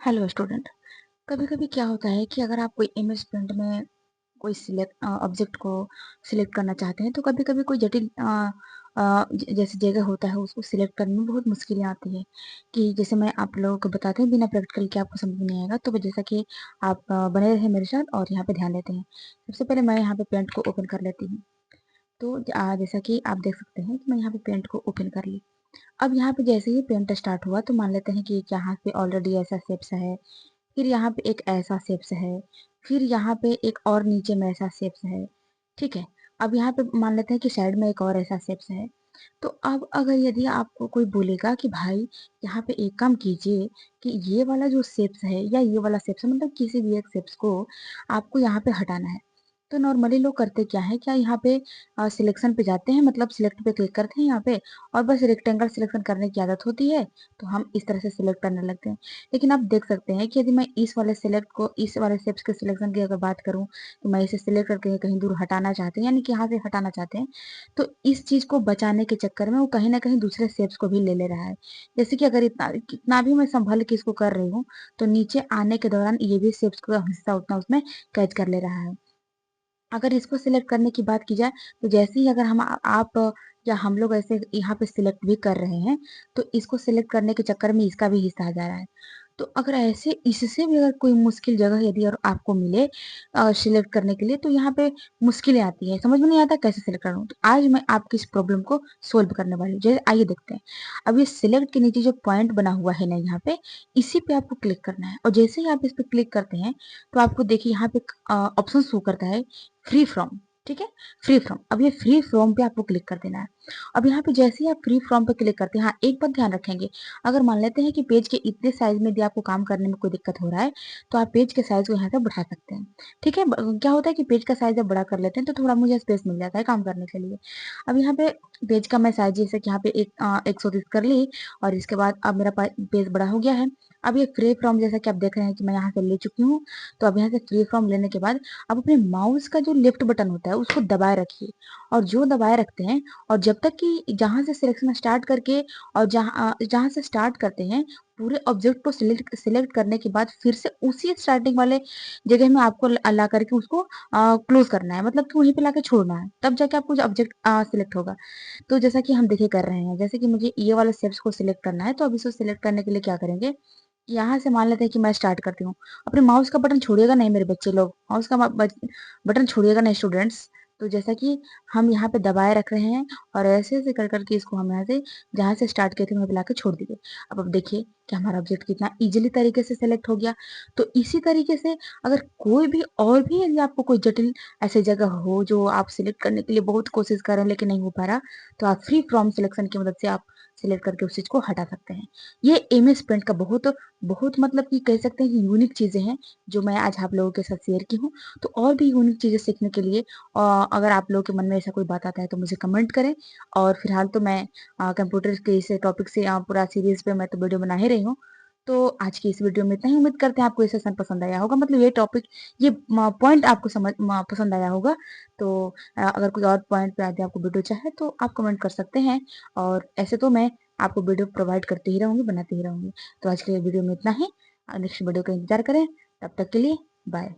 Hello student. कभी-कभी क्या होता है कि अगर आप कोई इमेज प्रिंट में कोई ऑब्जेक्ट को सिलेक्ट करना चाहते हैं तो कभी-कभी कोई जटिल जैसे जगह होता है उसको सिलेक्ट करने में बहुत मुश्किलें आती है कि जैसे मैं आप लोगों को बताती हूँ बिना प्रैक्टिकल के आपको समझ में नहीं आएगा तो जैसा कि आप बने रहे मेरे साथ और यहाँ पे ध्यान देते हैं। सबसे पहले मैं यहाँ पे पेंट को ओपन कर लेती हूँ। तो जैसा कि आप देख सकते हैं कि मैं यहाँ पे पेंट को ओपन कर ली। अब यहाँ पे जैसे ही पेंट स्टार्ट हुआ तो मान लेते हैं कि यहाँ पे ऑलरेडी ऐसा शेप्स है, फिर यहाँ पे एक ऐसा शेप्स है, फिर यहाँ पे एक और नीचे में ऐसा शेप्स है, ठीक है। अब यहाँ पे मान लेते हैं कि साइड में एक और ऐसा शेप्स है। तो अब अगर यदि आपको कोई बोलेगा कि भाई यहाँ पे एक काम कीजिए कि ये वाला जो शेप्स है या ये वाला शेप्स है मतलब किसी भी एक शेप्स को आपको यहाँ पे हटाना है। तो नॉर्मली लोग करते क्या है क्या यहाँ पे सिलेक्शन पे जाते हैं मतलब सिलेक्ट पे क्लिक करते हैं यहाँ पे और बस रेक्टेंगल सिलेक्शन करने की आदत होती है तो हम इस तरह से सिलेक्ट करने लगते हैं। लेकिन आप देख सकते हैं कि यदि मैं इस वाले शेप्स के सिलेक्शन की अगर बात करूं तो मैं इसे सिलेक्ट करके कहीं दूर हटाना चाहते हैं यानी कि यहाँ से हटाना चाहते हैं तो इस चीज को बचाने के चक्कर में वो कहीं ना कहीं दूसरे शेप्स को भी ले ले रहा है। जैसे कि अगर इतना कितना भी मैं संभल के इसको कर रही हूँ तो नीचे आने के दौरान ये भी शेप्स का हिस्सा उतना उसमें कैच कर ले रहा है। अगर इसको सिलेक्ट करने की बात की जाए तो जैसे ही अगर आप या हम लोग ऐसे यहाँ पे सिलेक्ट भी कर रहे हैं तो इसको सिलेक्ट करने के चक्कर में इसका भी हिस्सा आ जा रहा है। तो अगर ऐसे इससे भी अगर कोई मुश्किल जगह यदि और आपको मिले सिलेक्ट करने के लिए तो यहाँ पे मुश्किलें आती है, समझ में नहीं आता कैसे सिलेक्ट करूँ। तो आज मैं आपकी इस प्रॉब्लम को सोल्व करने वाली हूँ। जैसे आइए देखते हैं। अब ये सिलेक्ट के नीचे जो पॉइंट बना हुआ है ना यहाँ पे इसी पे आपको क्लिक करना है और जैसे ही आप इस पे क्लिक करते हैं तो आपको देखिए यहाँ पे ऑप्शन शो करता है फ्री फ्रॉम। ठीक है, फ्री फ्रॉम। अब ये फ्री फ्रॉम पे आपको क्लिक कर देना है। अब यहाँ पे जैसे ही आप फ्री फ्रॉम पे क्लिक करते हैं, हाँ एक बात ध्यान रखेंगे, अगर मान लेते हैं कि पेज के इतने साइज में यदि आपको काम करने में कोई दिक्कत हो रहा है तो आप पेज के साइज को यहाँ से बढ़ा सकते हैं। ठीक है, क्या होता है कि पेज का साइज जब बड़ा कर लेते हैं तो थोड़ा मुझे स्पेस मिल जाता है काम करने के लिए। अब यहाँ पे पेज का मैं साइज जैसे कि यहाँ पे 130 कर ली और इसके बाद अब मेरा पेज बड़ा हो गया है। अब ये फ्री फ्रॉम जैसा कि आप देख रहे हैं कि मैं यहाँ से ले चुकी हूँ। तो अब यहाँ से फ्री फ्रॉम लेने के बाद आप अपने माउस का जो लेफ्ट बटन होता है उसको दबाए रखिए और जो दबाए रखते हैं और जब तक कि जहां से सिलेक्शन स्टार्ट करके और जहां से स्टार्ट करते हैं पूरे ऑब्जेक्ट को सिलेक्ट सिलेक्ट करने के बाद फिर से उसी स्टार्टिंग वाले जगह में आपको ला करके उसको क्लोज करना है, मतलब कि वहीं पे लाके छोड़ना है, तब जाके आपको ऑब्जेक्ट सिलेक्ट होगा। तो जैसा कि हम देखिए कर रहे हैं, जैसे कि मुझे ये वाले स्टेप्स को सिलेक्ट करना है तो अब इसको सिलेक्ट करने के लिए क्या करेंगे, यहाँ से मान लेते हैं कि मैं स्टार्ट करती हूँ। अपने माउस का बटन छोड़िएगा नहीं मेरे बच्चे लोग, माउस का बटन छोड़िएगा नहीं स्टूडेंट्स। तो जैसा कि हम यहाँ पे दबाए रख रहे हैं और ऐसे ऐसे कर करके इसको हम यहाँ से जहाँ से स्टार्ट किए थे वहाँ पे लाके छोड़ दिए। अब देखिए कि हमारा ऑब्जेक्ट कितना इजीली तरीके से सेलेक्ट हो गया। तो इसी तरीके से अगर कोई भी और भी यदि आपको कोई जटिल ऐसी जगह हो जो आप सिलेक्ट करने के लिए बहुत कोशिश कर रहे हैं लेकिन नहीं हो पा रहा तो आप फ्री फ्रॉम सिलेक्शन की मदद से आप सिलेक्ट करके उस चीज को हटा सकते हैं। ये इमेज प्रिंट का बहुत बहुत मतलब कि कह सकते हैं कि यूनिक चीजें हैं जो मैं आज आप लोगों के साथ शेयर की हूँ। तो और भी यूनिक चीजें सीखने के लिए अगर आप लोगों के मन में ऐसा कोई बात आता है तो मुझे कमेंट करें। और फिलहाल तो मैं कंप्यूटर के इस टॉपिक से पूरा सीरीज पे मैं तो वीडियो बना ही रही हूँ। तो आज की इस वीडियो में इतना ही, उम्मीद करते हैं आपको ये सेशन पसंद आया होगा, मतलब ये टॉपिक ये पॉइंट आपको पसंद आया होगा। तो अगर कोई और पॉइंट पे यदि आपको वीडियो चाहे तो आप कमेंट कर सकते हैं। और ऐसे तो मैं आपको वीडियो प्रोवाइड करती ही रहूंगी, बनाती ही रहूंगी। तो आज के लिए वीडियो में इतना ही। नेक्स्ट वीडियो का इंतजार करें, तब तक के लिए बाय।